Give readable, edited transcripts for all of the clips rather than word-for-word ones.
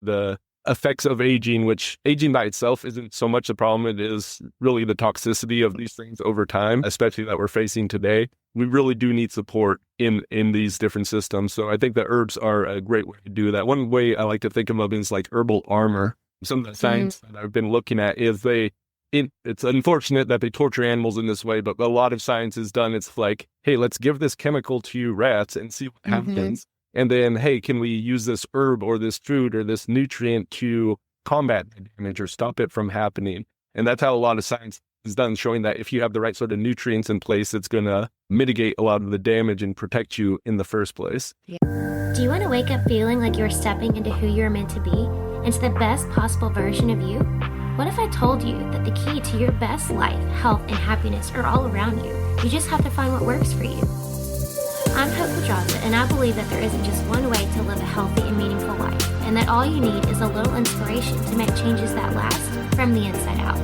the effects of aging, which aging by itself isn't so much the problem. It is really the toxicity of these things over time, especially that we're facing today. We really do need support in these different systems. So I think that herbs are a great way to do that. One way I like to think of them is like herbal armor. Some of the science that I've been looking at is it's unfortunate that they torture animals in this way, but a lot of science is done. It's like, hey, let's give this chemical to rats and see what happens. And then, hey, can we use this herb or this food or this nutrient to combat the damage or stop it from happening? And that's how a lot of science is done, showing that if you have the right sort of nutrients in place, it's going to mitigate a lot of the damage and protect you in the first place. Do you want to wake up feeling like you're stepping into who you're meant to be, into the best possible version of you? What if I told you that the key to your best life, health, and happiness are all around you? You just have to find what works for you. I'm Hope Pedraza, and I believe that there isn't just one way to live a healthy and meaningful life, and that all you need is a little inspiration to make changes that last from the inside out.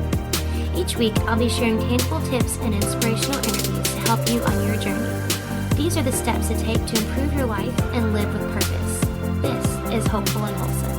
Each week, I'll be sharing tangible tips and inspirational interviews to help you on your journey. These are the steps to take to improve your life and live with purpose. This is Hopeful and Wholesome.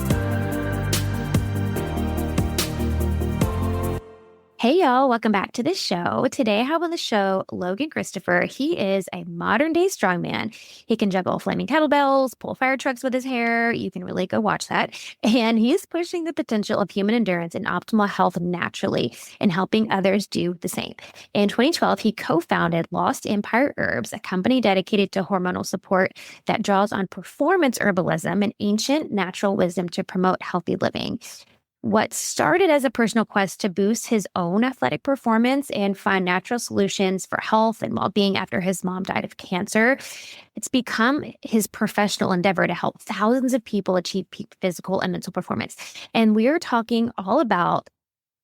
Hey y'all, welcome back to the show. Today I have on the show Logan Christopher. He is a modern day strongman. He can juggle flaming kettlebells, pull fire trucks with his hair. You can really go watch that. And he's pushing the potential of human endurance and optimal health naturally and helping others do the same. In 2012, he co-founded Lost Empire Herbs, a company dedicated to hormonal support that draws on performance herbalism and ancient natural wisdom to promote healthy living. What started as a personal quest to boost his own athletic performance and find natural solutions for health and well-being after his mom died of cancer, it's become his professional endeavor to help thousands of people achieve peak physical and mental performance. And we're talking all about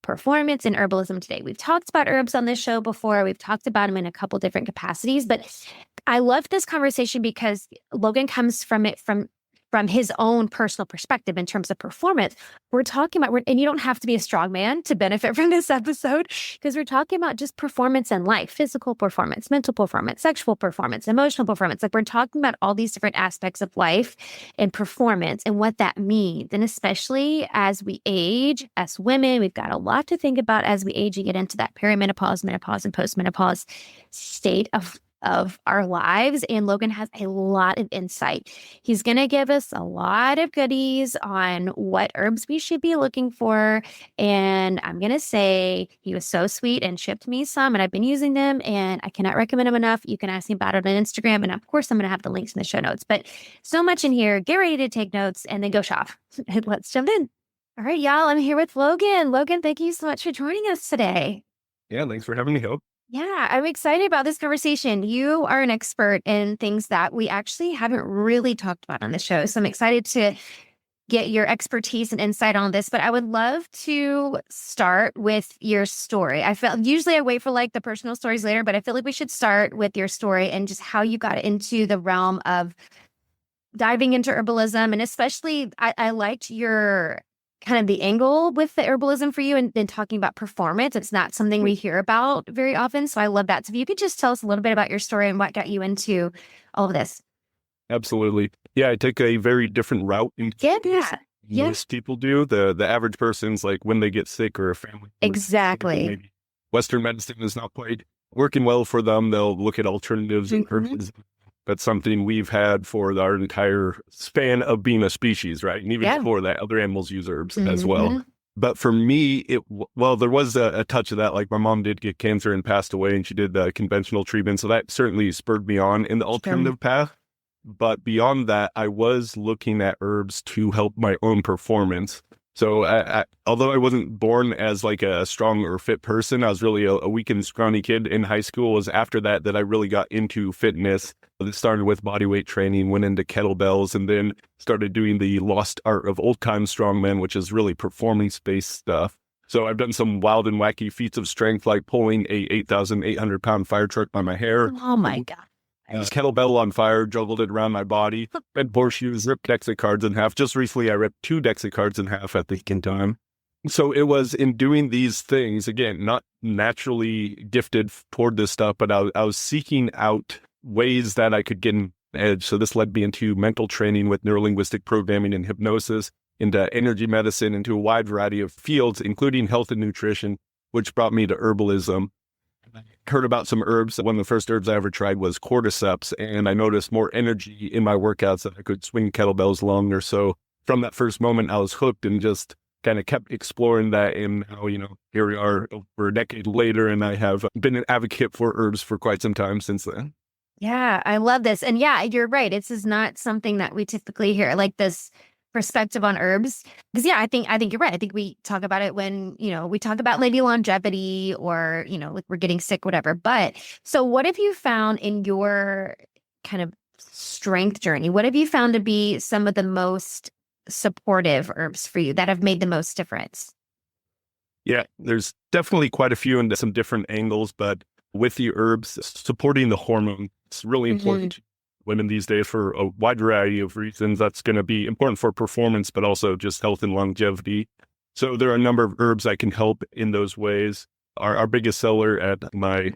performance and herbalism today. We've talked about herbs on this show before. We've talked about them in a couple different capacities, but I love this conversation because Logan comes from it from his own personal perspective in terms of performance. We're talking about, and you don't have to be a strong man to benefit from this episode, because we're talking about just performance in life, physical performance, mental performance, sexual performance, emotional performance. Like we're talking about all these different aspects of life and performance and what that means. And especially as we age, as women, we've got a lot to think about as we age and get into that perimenopause, menopause, and postmenopause state of our lives. And Logan has a lot of insight. He's going to give us a lot of goodies on what herbs we should be looking for. And I'm going to say he was so sweet and shipped me some, and I've been using them and I cannot recommend them enough. You can ask me about it on Instagram. And of course, I'm going to have the links in the show notes, but so much in here. Get ready to take notes and then go shop. Let's jump in. All right, y'all. I'm here with Logan. Logan, thank you so much for joining us today. Yeah, thanks for having me, Hope. Yeah, I'm excited about this conversation. You are an expert in things that we actually haven't really talked about on the show. So I'm excited to get your expertise and insight on this, but I would love to start with your story. Usually I wait for like the personal stories later, but I feel like we should start with your story and just how you got into the realm of diving into herbalism. And especially I liked your kind of the angle with the herbalism for you and then talking about performance. It's not something we hear about very often. So I love that. So if you could just tell us a little bit about your story and what got you into all of this. Absolutely. Yeah, I took a very different route in most people do. The average person's like when they get sick or a family. Exactly. Maybe Western medicine is not quite working well for them. They'll look at alternatives and herbs. That's something we've had for our entire span of being a species, right? And even before that, other animals use herbs as well. But for me, there was a touch of that. Like my mom did get cancer and passed away, and she did conventional treatment. So that certainly spurred me on in the alternative path. But beyond that, I was looking at herbs to help my own performance. So although I wasn't born as like a strong or fit person, I was really a weak and scrawny kid in high school. It was after that I really got into fitness. It started with bodyweight training, went into kettlebells, and then started doing the lost art of old time strongman, which is really performance-based stuff. So I've done some wild and wacky feats of strength, like pulling a 8,800 pound fire truck by my hair. Oh my God. Kettlebell on fire, juggled it around my body, bent horseshoes, ripped decks of cards in half. Just recently, I ripped 2 decks of cards in half at the same time. So it was in doing these things, again, not naturally gifted toward this stuff, but I was seeking out ways that I could get an edge. So this led me into mental training with neurolinguistic programming and hypnosis, into energy medicine, into a wide variety of fields, including health and nutrition, which brought me to herbalism. I heard about some herbs. One of the first herbs I ever tried was cordyceps, and I noticed more energy in my workouts that I could swing kettlebells longer. So from that first moment, I was hooked and just kind of kept exploring that. And now, here we are over a decade later, and I have been an advocate for herbs for quite some time since then. Yeah, I love this. And yeah, you're right. This is not something that we typically hear, like this perspective on herbs. Because yeah, I think you're right. I think we talk about it when, we talk about maybe longevity or, like we're getting sick, whatever. But so what have you found in your kind of strength journey? What have you found to be some of the most supportive herbs for you that have made the most difference? Yeah, there's definitely quite a few into some different angles, but with the herbs, supporting the hormone, it's really important to women these days for a wide variety of reasons. That's going to be important for performance, but also just health and longevity. So there are a number of herbs that can help in those ways. Our biggest seller at my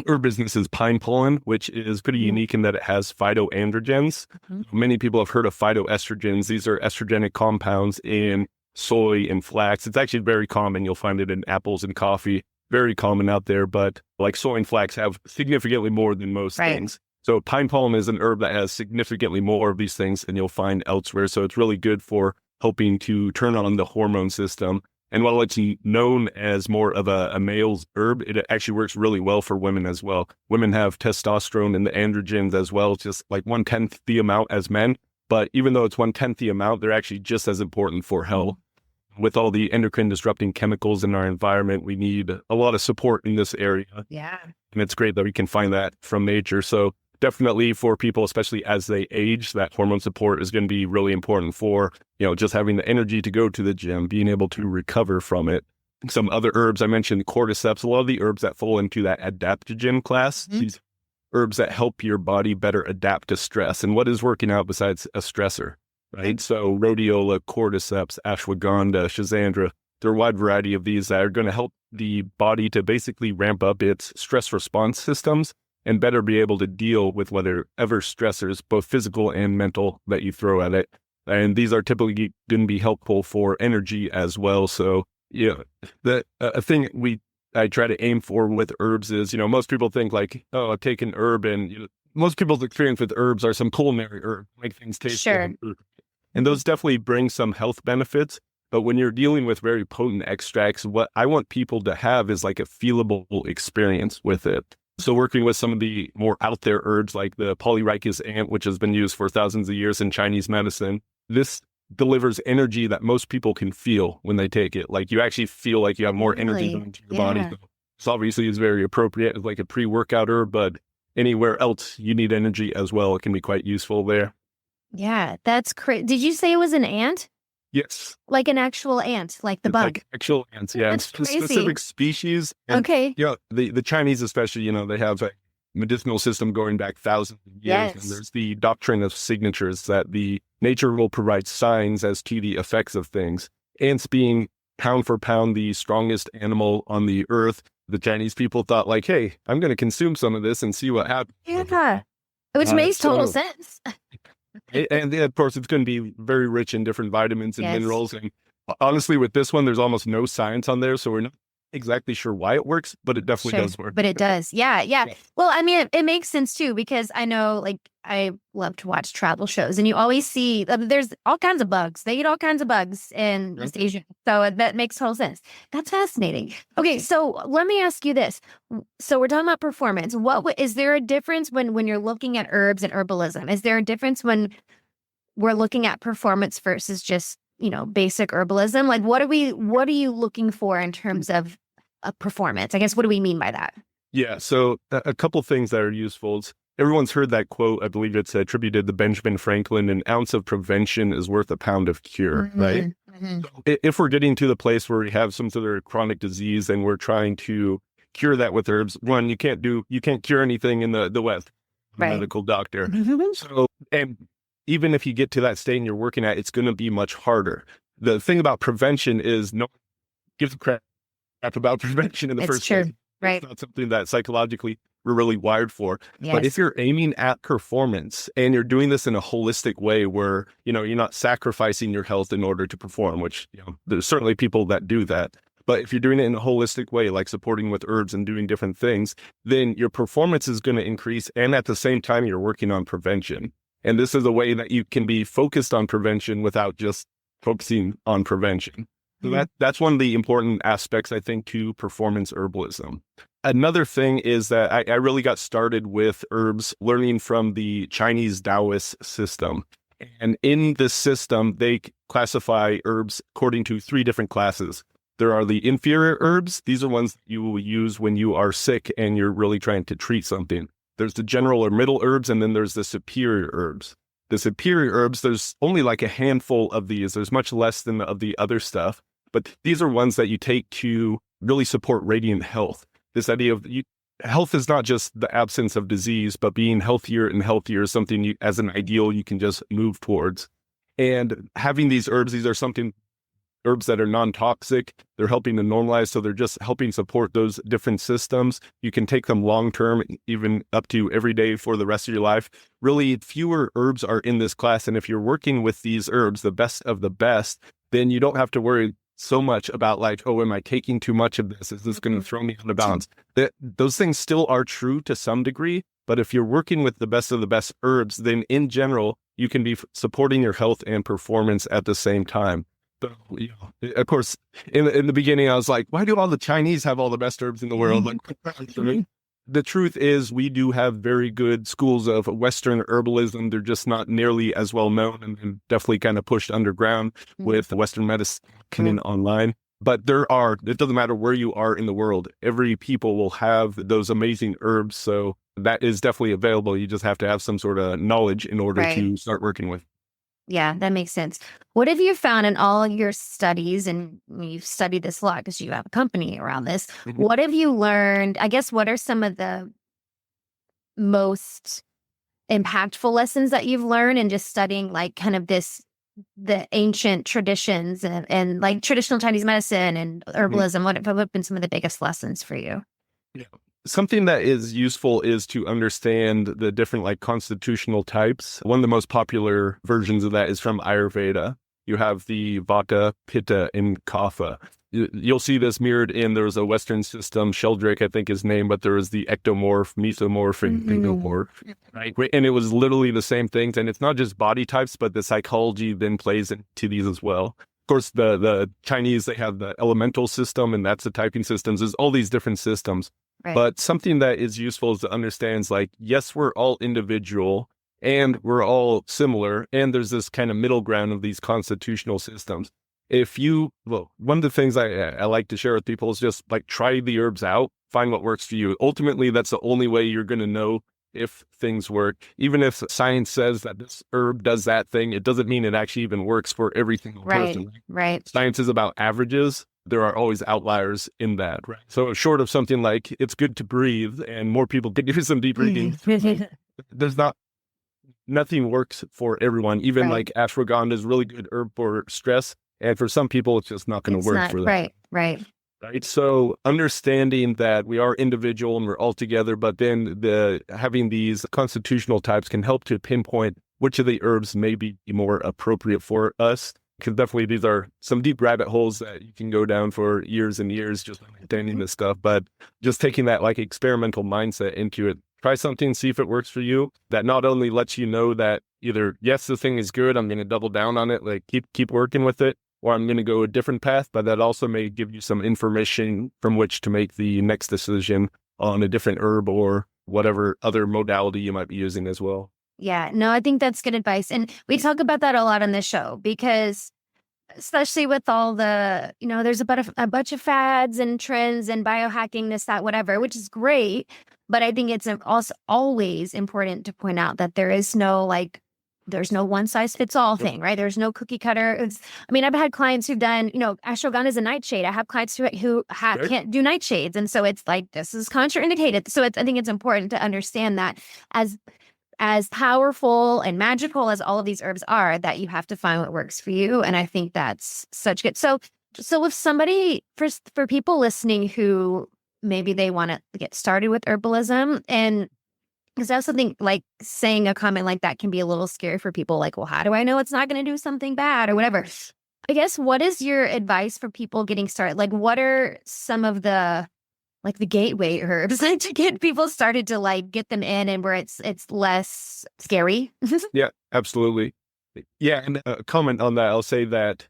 herb business is pine pollen, which is pretty unique in that it has phytoandrogens. Many people have heard of phytoestrogens. These are estrogenic compounds in soy and flax. It's actually very common. You'll find it in apples and coffee. Very common out there, but like soy and flax have significantly more than most things. So pine pollen is an herb that has significantly more of these things than you'll find elsewhere. So it's really good for helping to turn on the hormone system. And while it's known as more of a male's herb, it actually works really well for women as well. Women have testosterone and the androgens as well, just like 1/10 the amount as men. But even though it's 1/10 the amount, they're actually just as important for health. With all the endocrine disrupting chemicals in our environment, we need a lot of support in this area. Yeah. And it's great that we can find that from nature. So definitely for people, especially as they age, that hormone support is going to be really important for, just having the energy to go to the gym, being able to recover from it. Some other herbs, I mentioned cordyceps, a lot of the herbs that fall into that adaptogen class, these herbs that help your body better adapt to stress. And what is working out besides a stressor? Right. So rhodiola, cordyceps, ashwagandha, schizandra, there are a wide variety of these that are going to help the body to basically ramp up its stress response systems and better be able to deal with whatever stressors, both physical and mental, that you throw at it. And these are typically going to be helpful for energy as well. So, a thing I try to aim for with herbs is, most people think like, oh, I've taken herb, and most people's experience with herbs are some culinary herb, make things taste good. And those definitely bring some health benefits. But when you're dealing with very potent extracts, what I want people to have is like a feelable experience with it. So working with some of the more out there herbs like the polyricus ant, which has been used for thousands of years in Chinese medicine, this delivers energy that most people can feel when they take it. Like you actually feel like you have more energy going to your body. So obviously it's very appropriate as like a pre-workout herb, but anywhere else you need energy as well, it can be quite useful there. Yeah, that's crazy. Did you say it was an ant? Yes. Like an actual ant, like the bug? Like actual ants, yeah. That's And crazy. specific species. And, Okay. The Chinese especially, they have a medicinal system going back thousands of years. Yes. And there's the doctrine of signatures that the nature will provide signs as to the effects of things. Ants being pound for pound the strongest animal on the earth, the Chinese people thought like, hey, I'm going to consume some of this and see what happens. Yeah. Which makes total sense. And of course, it's going to be very rich in different vitamins and minerals. And honestly, with this one, there's almost no science on there. So we're not exactly sure why it works, but it definitely does work. But it does. Yeah. Well, I mean, it makes sense too, because I know, like, I love to watch travel shows, and you always see there's all kinds of bugs. They eat all kinds of bugs in East Asia. So that makes total sense. That's fascinating. Okay. So let me ask you this. So we're talking about performance. Is there a difference when you're looking at herbs and herbalism? Is there a difference when we're looking at performance versus just, basic herbalism? Like, what are you looking for in terms of a performance? I guess, what do we mean by that? Yeah. So a couple things that are useful. Everyone's heard that quote. I believe it's attributed to Benjamin Franklin: an ounce of prevention is worth a pound of cure, right? So if we're getting to the place where we have some sort of chronic disease and we're trying to cure that with herbs, one, you can't cure anything in the West, medical doctor. So, and even if you get to that state and you're working at, it's going to be much harder. The thing about prevention is no one gives a crap about prevention in the first place. Right. It's not something that psychologically we're really wired for. Yes. But if you're aiming at performance and you're doing this in a holistic way where, you're not sacrificing your health in order to perform, which, there's certainly people that do that. But if you're doing it in a holistic way, like supporting with herbs and doing different things, then your performance is going to increase. And at the same time, you're working on prevention. And this is a way that you can be focused on prevention without just focusing on prevention. So that's one of the important aspects, I think, to performance herbalism. Another thing is that I really got started with herbs learning from the Chinese Taoist system. And in this system, they classify herbs according to 3 different classes. There are the inferior herbs. These are ones that you will use when you are sick and you're really trying to treat something. There's the general or middle herbs, and then there's the superior herbs. The superior herbs, there's only like a handful of these. There's much less than of the other stuff. But these are ones that you take to really support radiant health. This idea of health is not just the absence of disease, but being healthier and healthier is something as an ideal you can just move towards. And having these herbs are herbs that are non-toxic. They're helping to normalize, so they're just helping support those different systems. You can take them long-term, even up to every day for the rest of your life. Really, fewer herbs are in this class, and if you're working with these herbs, the best of the best, then you don't have to worry so much about like, oh, am I taking too much of this? Is this going to throw me out of balance? Those things still are true to some degree, but if you're working with the best of the best herbs, then in general, you can be supporting your health and performance at the same time. So, of course, in the beginning, I was like, why do all the Chinese have all the best herbs in the world? Like, the truth is we do have very good schools of Western herbalism. They're just not nearly as well known and definitely kind of pushed underground with Western medicine and online. But it doesn't matter where you are in the world. Every people will have those amazing herbs. So that is definitely available. You just have to have some sort of knowledge in order to start working with. Yeah, that makes sense. What have you found in all your studies, and you've studied this a lot because you have a company around this, what have you learned? I guess, what are some of the most impactful lessons that you've learned in just studying like kind of the ancient traditions and like traditional Chinese medicine and herbalism? What have been some of the biggest lessons for you? Yeah. Something that is useful is to understand the different like constitutional types. One of the most popular versions of that is from Ayurveda. You have the Vata, Pitta, and Kapha. You'll see this mirrored in, there's a Western system, Sheldrake, I think his name, but there was the ectomorph, mesomorph, and endomorph, right? And it was literally the same things. And it's not just body types, but the psychology then plays into these as well. Of course, the Chinese, they have the elemental system, and that's the typing systems. There's all these different systems. Right. But something that is useful is to understand is like, yes, we're all individual and we're all similar. And there's this kind of middle ground of these constitutional systems. One of the things I like to share with people is just like try the herbs out, find what works for you. Ultimately, that's the only way you're going to know if things work. Even if science says that this herb does that thing, it doesn't mean it actually even works for every single person. Right. Science is about averages. There are always outliers in that. Right. So short of something like it's good to breathe and more people can do some deep breathing, nothing works for everyone. Even like ashwagandha is really good herb for stress. And for some people, it's just not going to work for them. Right. So understanding that we are individual and we're all together, but then having these constitutional types can help to pinpoint which of the herbs may be more appropriate for us. Because definitely these are some deep rabbit holes that you can go down for years and years just understanding this stuff. But just taking that like experimental mindset into it, try something, see if it works for you. That not only lets you know that either, yes, the thing is good, I'm going to double down on it, like keep working with it, or I'm going to go a different path. But that also may give you some information from which to make the next decision on a different herb or whatever other modality you might be using as well. Yeah, no, I think that's good advice. And we talk about that a lot on this show because especially with all the, there's a bunch of fads and trends and biohacking, this, that, whatever, which is great. But I think it's also always important to point out that there's no one size fits all thing, right? There's no cookie cutter. I've had clients who've done, ashwagandha is a nightshade. I have clients who can't do nightshades. And so it's like, this is contraindicated. So I think it's important to understand that as powerful and magical as all of these herbs are, that you have to find what works for you. And I think that's such good. So if somebody, for people listening who maybe they want to get started with herbalism. And because I also think like saying a comment like that can be a little scary for people. Like, well, how do I know it's not going to do something bad or whatever? I guess, what is your advice for people getting started? Like, what are some of the gateway herbs to get people started to like get them in and where it's less scary? Yeah, absolutely. Yeah, and a comment on that, I'll say that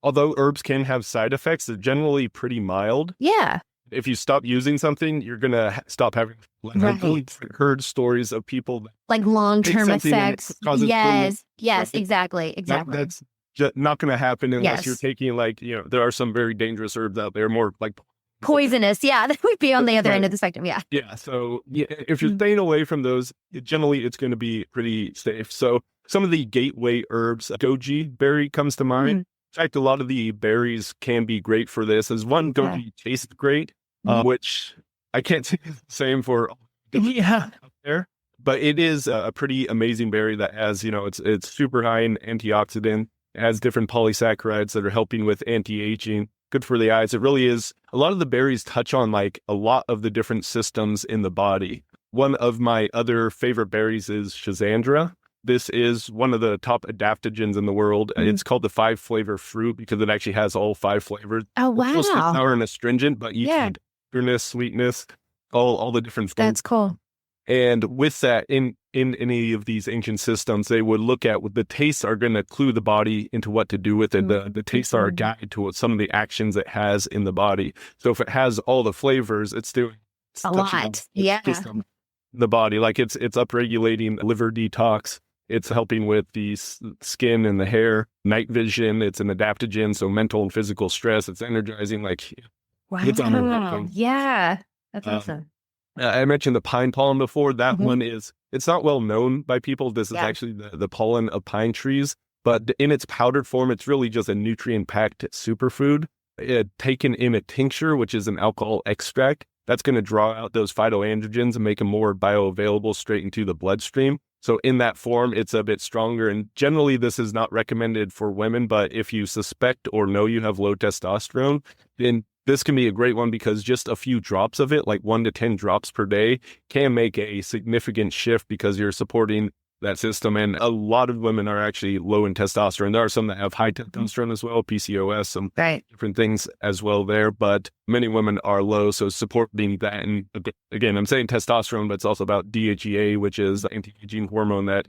although herbs can have side effects, they're generally pretty mild. Yeah. If you stop using something, you're going to stop having I've heard stories of people that like long-term effects. Yes, exactly. That's just not going to happen unless you're taking there are some very dangerous herbs out there, more like poisonous. Yeah, that would be on the other end of the spectrum. Yeah. Yeah. So if you're staying away from those, generally it's going to be pretty safe. So some of the gateway herbs, goji berry comes to mind. In fact, a lot of the berries can be great for this. As one, goji tastes great, which I can't say the same for out there, but it is a pretty amazing berry that has, it's super high in antioxidant, it has different polysaccharides that are helping with anti-aging, good for the eyes. It really is. A lot of the berries touch on like a lot of the different systems in the body. One of my other favorite berries is Schizandra. This is one of the top adaptogens in the world. It's called the 5-flavor fruit because it actually has all 5 flavors. Oh, wow. It's sour and astringent, but you can bitterness, sweetness, all the different flavors. That's cool. And with that, in any of these ancient systems, they would look at what the tastes are going to clue the body into what to do with it. The tastes are a guide to what some of the actions it has in the body. So if it has all the flavors, it's doing a lot. System, the body, like it's upregulating liver detox. It's helping with the skin and the hair, night vision. It's an adaptogen, so mental and physical stress. It's energizing. It's on that's awesome. I mentioned the pine pollen before. That one it's not well known by people. This is actually the pollen of pine trees, but in its powdered form, it's really just a nutrient-packed superfood. Taken in a tincture, which is an alcohol extract, that's going to draw out those phytoandrogens and make them more bioavailable straight into the bloodstream. So in that form, it's a bit stronger. And generally, this is not recommended for women. But if you suspect or know you have low testosterone, then this can be a great one because just a few drops of it, like 1 to 10 drops per day, can make a significant shift because you're supporting that system. And a lot of women are actually low in testosterone. There are some that have high testosterone as well, PCOS, some different things as well there. But many women are low. So supporting that. And again, I'm saying testosterone, but it's also about DHEA, which is the anti-aging hormone that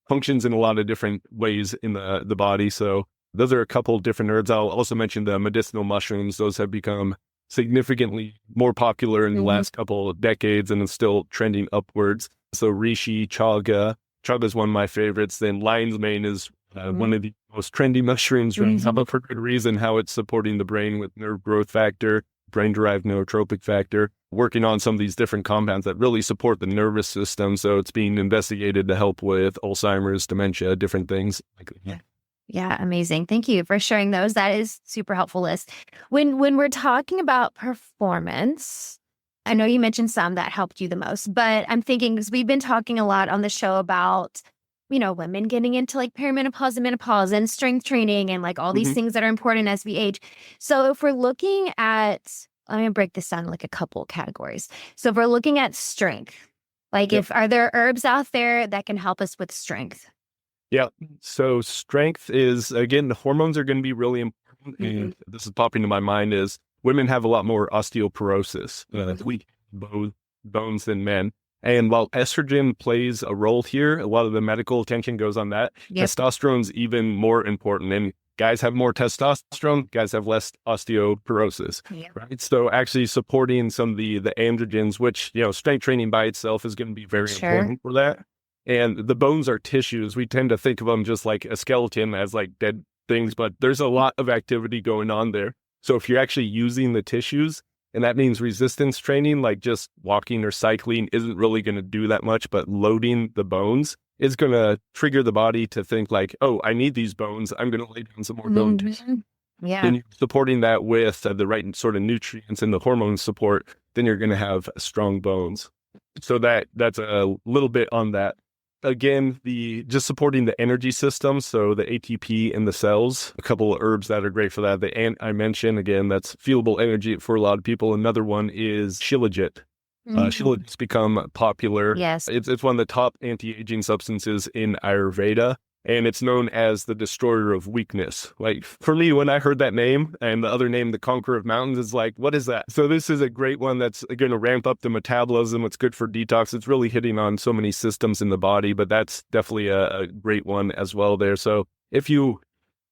functions in a lot of different ways in the body. So those are a couple different herbs. I'll also mention the medicinal mushrooms. Those have become significantly more popular in the last couple of decades and it's still trending upwards. So reishi, chaga. Chaga is one of my favorites. Then lion's mane is one of the most trendy mushrooms right now, but for good reason, how it's supporting the brain with nerve growth factor, brain-derived neurotropic factor, working on some of these different compounds that really support the nervous system. So it's being investigated to help with Alzheimer's, dementia, different things like that. Yeah, amazing. Thank you for sharing those. That is super helpful list. When we're talking about performance, I know you mentioned some that helped you the most, but I'm thinking, because we've been talking a lot on the show about, women getting into like perimenopause and menopause and strength training and like all these things that are important as we age. So if we're looking at, let me break this down in like a couple categories. So if we're looking at strength, are there herbs out there that can help us with strength? Yeah. So strength is, again, the hormones are going to be really important. And this is popping to my mind is women have a lot more osteoporosis, weak bones than men. And while estrogen plays a role here, a lot of the medical attention goes on that. Testosterone's even more important. And guys have more testosterone, guys have less osteoporosis, right? So actually supporting some of the androgens, which, strength training by itself is going to be very important for that. And the bones are tissues. We tend to think of them just like a skeleton as like dead things, but there's a lot of activity going on there. So if you're actually using the tissues, and that means resistance training, like just walking or cycling isn't really going to do that much, but loading the bones is going to trigger the body to think like, oh, I need these bones. I'm going to lay down some more bone tissue. Yeah. Then you're supporting that with the right sort of nutrients and the hormone support, then you're going to have strong bones. So that's a little bit on that. again, the just supporting the energy system, so the ATP in the cells. A couple of herbs that are great for that. The ant I mentioned, again, that's fuelable energy for a lot of people. Another one is shilajit. Shilajit's become popular. Yes. It's one of the top anti-aging substances in Ayurveda. And it's known as the destroyer of weakness. Like, for me, when I heard that name and the other name, the conqueror of mountains, is like, what is that? So this is a great one that's going to ramp up the metabolism. It's good for detox. It's really hitting on so many systems in the body, but that's definitely a great one as well there. So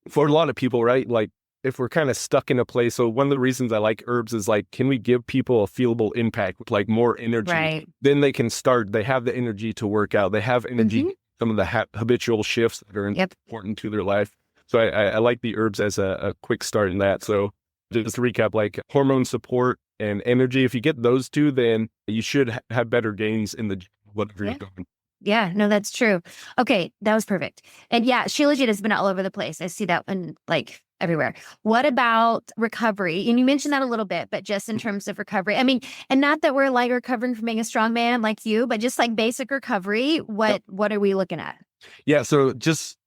for a lot of people, right, like if we're kind of stuck in a place, so one of the reasons I like herbs is like, can we give people a feelable impact with like more energy? Right. Then they can start, they have the energy to work out. They have energy, some of the habitual shifts that are important to their life. So I like the herbs as a quick start in that. So just to recap, like hormone support and energy, if you get those two, then you should have better gains in the whatever you're doing. Yeah, no, that's true. Okay, that was perfect. And yeah, shilajit has been all over the place. I see that one like everywhere. What about recovery? And you mentioned that a little bit, but just in terms of recovery, I mean, and not that we're like recovering from being a strong man like you, but just like basic recovery, what are we looking at? Yeah, so just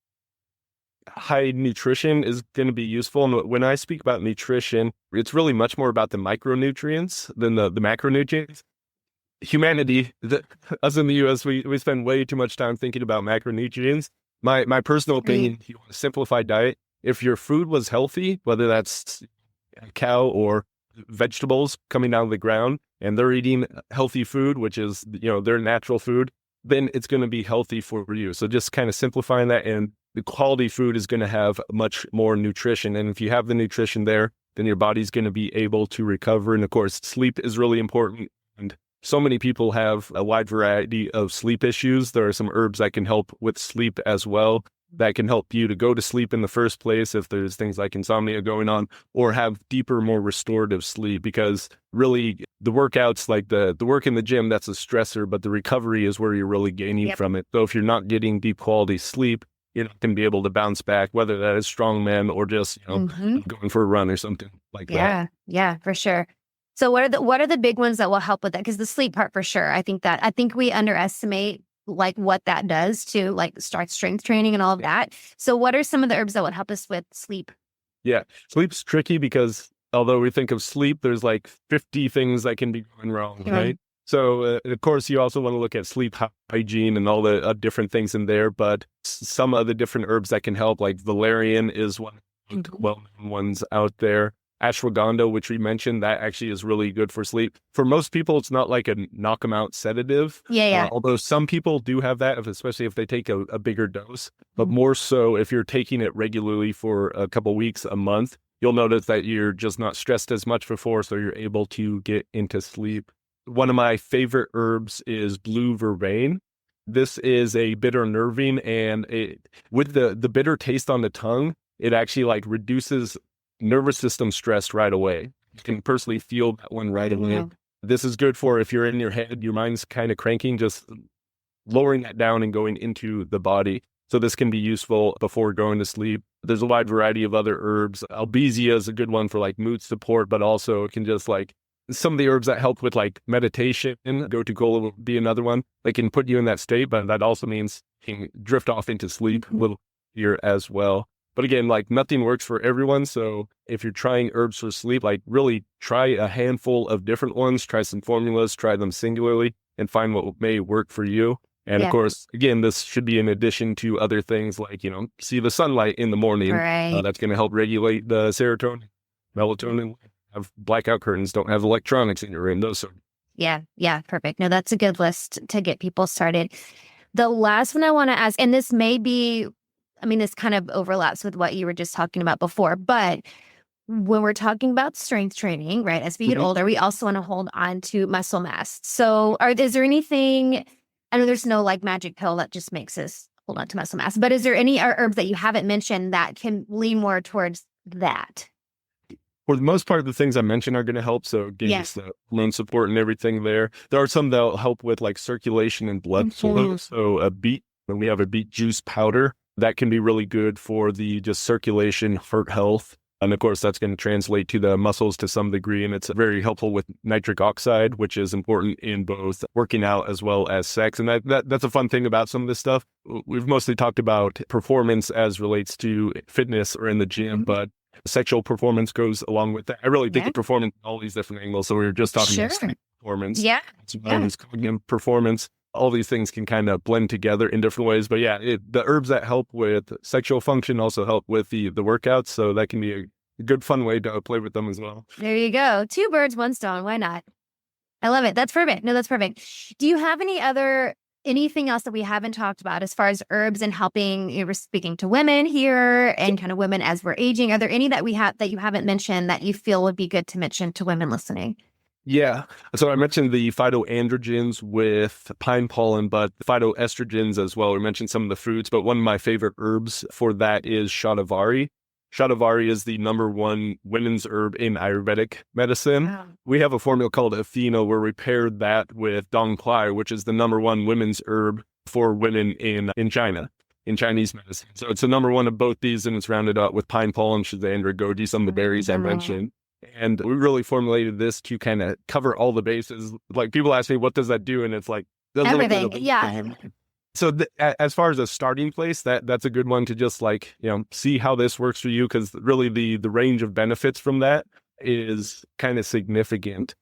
high nutrition is going to be useful. And when I speak about nutrition, it's really much more about the micronutrients than the macronutrients. Humanity, us in the US, we spend way too much time thinking about macronutrients. My personal opinion, if you want a simplified diet, if your food was healthy, whether that's a cow or vegetables coming out of the ground, and they're eating healthy food, which is, their natural food, then it's going to be healthy for you. So just kind of simplifying that, and the quality food is going to have much more nutrition. And if you have the nutrition there, then your body's going to be able to recover. And of course, sleep is really important. And so many people have a wide variety of sleep issues. There are some herbs that can help with sleep as well, that can help you to go to sleep in the first place if there's things like insomnia going on, or have deeper, more restorative sleep. Because really the workouts, like the work in the gym, that's a stressor, but the recovery is where you're really gaining from it. So if you're not getting deep quality sleep, you're not going to be able to bounce back, whether that is strongman or just, going for a run or something like that. Yeah, for sure. So what are the big ones that will help with that? Because the sleep part, for sure, I think we underestimate like what that does to like start strength training and all of that. So what are some of the herbs that would help us with sleep? Yeah, sleep's tricky because although we think of sleep, there's like 50 things that can be going wrong, right? So of course, you also want to look at sleep hygiene and all the different things in there. But some of the different herbs that can help, like valerian is one of the well-known ones out there. Ashwagandha, which we mentioned, that actually is really good for sleep. For most people, it's not like a knock 'em out sedative. Although some people do have that, especially if they take a bigger dose. But more so, if you're taking it regularly for a couple weeks, a month, you'll notice that you're just not stressed as much before, so you're able to get into sleep. One of my favorite herbs is blue vervain. This is a bitter nervine, and with the bitter taste on the tongue, it actually like reduces nervous system stress right away. You can personally feel that one right away. This is good for if you're in your head, your mind's kind of cranking, just lowering that down and going into the body. So this can be useful before going to sleep. There's a wide variety of other herbs. Albizia is a good one for like mood support, but also it can just like some of the herbs that help with like meditation. Gotu-kola will be another one. They can put you in that state, but that also means you can drift off into sleep a little here as well. But again, like nothing works for everyone. So if you're trying herbs for sleep, like really try a handful of different ones, try some formulas, try them singularly, and find what may work for you. And of course, again, this should be in addition to other things like, see the sunlight in the morning. That's going to help regulate the serotonin, melatonin. Have blackout curtains, don't have electronics in your room, those sort of. Yeah, perfect. No, that's a good list to get people started. The last one I want to ask, and this may be, this kind of overlaps with what you were just talking about before, but when we're talking about strength training, right, as we get older, we also want to hold on to muscle mass. So is there anything, I know there's no like magic pill that just makes us hold on to muscle mass, but is there any herbs that you haven't mentioned that can lean more towards that? For the most part, the things I mentioned are going to help. So again, it's the hormone support and everything there. There are some that will help with like circulation and blood flow. So when we have a beet juice powder, that can be really good for the just circulation, heart health. And of course, that's going to translate to the muscles to some degree. And it's very helpful with nitric oxide, which is important in both working out as well as sex. And that's a fun thing about some of this stuff. We've mostly talked about performance as relates to fitness or in the gym, but sexual performance goes along with that. I really think of performance in all these different angles. So we were just talking about sleep performance, cognitive performance. All these things can kind of blend together in different ways. But the herbs that help with sexual function also help with the workouts. So that can be a good, fun way to play with them as well. There you go. 2 birds, 1 stone. Why not? I love it. That's perfect. No, that's perfect. Do you have anything else that we haven't talked about as far as herbs and helping, you were speaking to women here and kind of women as we're aging? Are there any that you haven't mentioned that you feel would be good to mention to women listening? Yeah. So I mentioned the phytoandrogens with pine pollen, but phytoestrogens as well. We mentioned some of the fruits, but one of my favorite herbs for that is shatavari. Shatavari is the #1 women's herb in Ayurvedic medicine. Wow. We have a formula called Athena where we paired that with Dong Quai, which is the #1 women's herb for women in China, in Chinese medicine. So it's the #1 of both these, and it's rounded out with pine pollen, Shazandra, goji, some of the berries I mentioned. And we really formulated this to kind of cover all the bases. Like people ask me, what does that do? And it's like, everything. Yeah. So as far as a starting place, that's a good one to just see how this works for you. Cause really the range of benefits from that is kind of significant,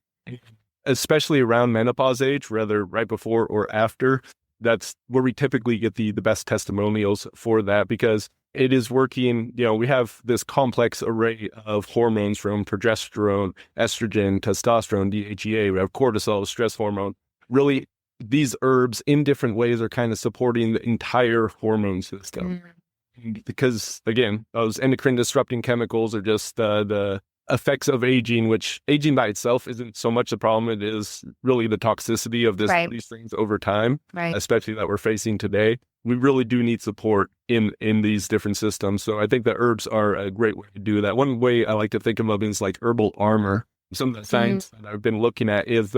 especially around menopause age, whether right before or after. That's where we typically get the best testimonials for that because it is working. We have this complex array of hormones from progesterone, estrogen, testosterone, DHEA, we have cortisol, stress hormone. Really, these herbs in different ways are kind of supporting the entire hormone system. Because again, those endocrine disrupting chemicals are just the effects of aging, which aging by itself isn't so much a problem. It is really the toxicity of these things over time, especially that we're facing today. We really do need support in these different systems. So I think the herbs are a great way to do that. One way I like to think of them is like herbal armor. Some of the science that I've been looking at is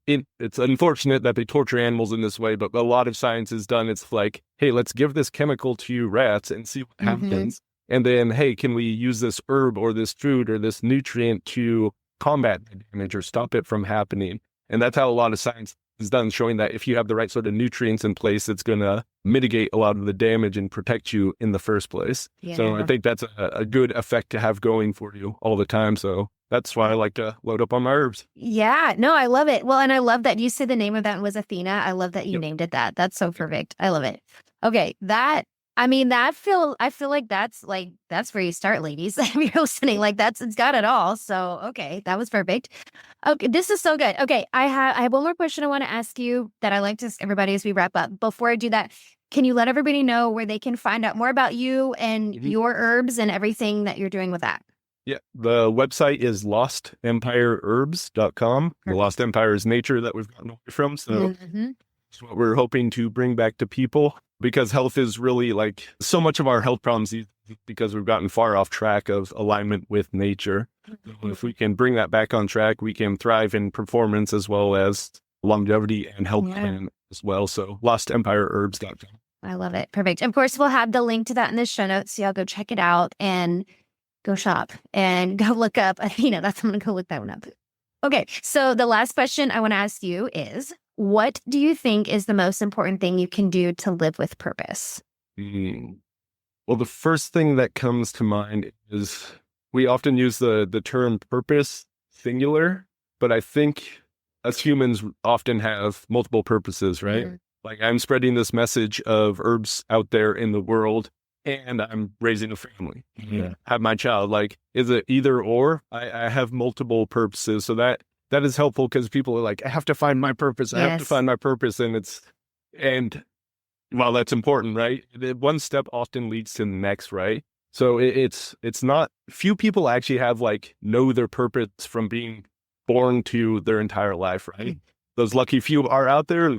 it's unfortunate that they torture animals in this way, but a lot of science is done. It's like, hey, let's give this chemical to rats and see what happens. And then, hey, can we use this herb or this food or this nutrient to combat the damage or stop it from happening? And that's how a lot of science is done, showing that if you have the right sort of nutrients in place, it's going to mitigate a lot of the damage and protect you in the first place. Yeah. So I think that's a good effect to have going for you all the time. So that's why I like to load up on my herbs. Yeah, no, I love it. Well, and I love that you said the name of that was Athena. I love that you named it that. That's so perfect. I love it. Okay, I feel like that's where you start, ladies. If you're listening, it's got it all. So, okay, that was perfect. Okay, this is so good. Okay, I have one more question I want to ask you that I like to ask everybody as we wrap up. Before I do that, can you let everybody know where they can find out more about you and your herbs and everything that you're doing with that? Yeah, the website is lostempireherbs.com. The Lost Empire is nature that we've gotten away from. So it's what we're hoping to bring back to people, because health is really so much of our health problems because we've gotten far off track of alignment with nature. So if we can bring that back on track, we can thrive in performance as well as longevity and health plan as well. So lostempireherbs.com. I love it. Perfect. Of course, we'll have the link to that in the show notes. So y'all go check it out and go shop and go look up Athena. I'm going to go look that one up. Okay. So the last question I want to ask you is, what do you think is the most important thing you can do to live with purpose? Well, the first thing that comes to mind is we often use the term purpose singular, but I think us humans often have multiple purposes, right? I'm spreading this message of herbs out there in the world, and I'm raising a family, have my child. Is it either or? I have multiple purposes. So that is helpful because people are like, I have to find my purpose. I have to find my purpose. And while that's important, right? One step often leads to the next, right? So it's not, few people actually have know their purpose from being born to their entire life, right? Those lucky few are out there.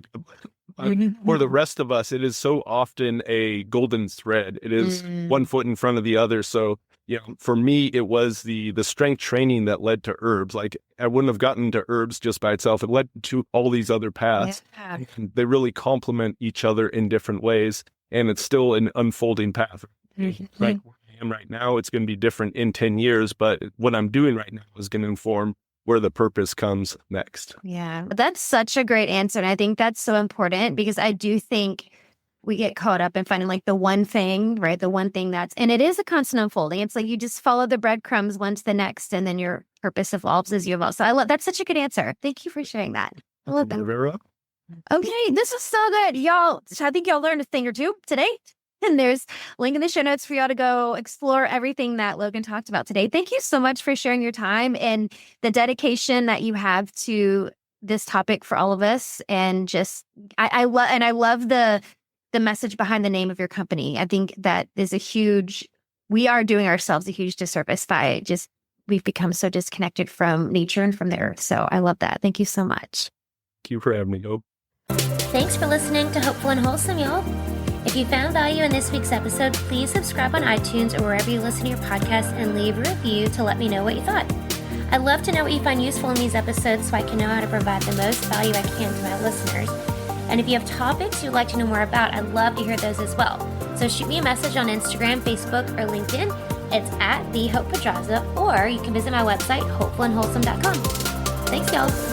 For the rest of us, it is so often a golden thread. It is one foot in front of the other. So, for me, it was the strength training that led to herbs. I wouldn't have gotten to herbs just by itself. It led to all these other paths. Yeah. They really complement each other in different ways. And it's still an unfolding path, right? am right now. It's going to be different in 10 years, but what I'm doing right now is going to inform where the purpose comes next. Yeah, that's such a great answer. And I think that's so important because I do think we get caught up in finding like the one thing, right? The one thing and it is a constant unfolding. It's like you just follow the breadcrumbs one to the next, and then your purpose evolves as you evolve. So that's such a good answer. Thank you for sharing that. I love that. You're very welcome. Okay, this is so good. Y'all, I think y'all learned a thing or two today. And there's a link in the show notes for y'all to go explore everything that Logan talked about today. Thank you so much for sharing your time and the dedication that you have to this topic for all of us. And just, I love the message behind the name of your company. I think that is we are doing ourselves a huge disservice by we've become so disconnected from nature and from the earth. So I love that. Thank you so much. Thank you for having me, Hope. Thanks for listening to Hopeful and Wholesome, y'all. If you found value in this week's episode, please subscribe on iTunes or wherever you listen to your podcast and leave a review to let me know what you thought. I'd love to know what you find useful in these episodes so I can know how to provide the most value I can to my listeners. And if you have topics you'd like to know more about, I'd love to hear those as well. So shoot me a message on Instagram, Facebook, or LinkedIn. It's @TheHopePedraza, or you can visit my website, hopefulandwholesome.com. Thanks, y'all.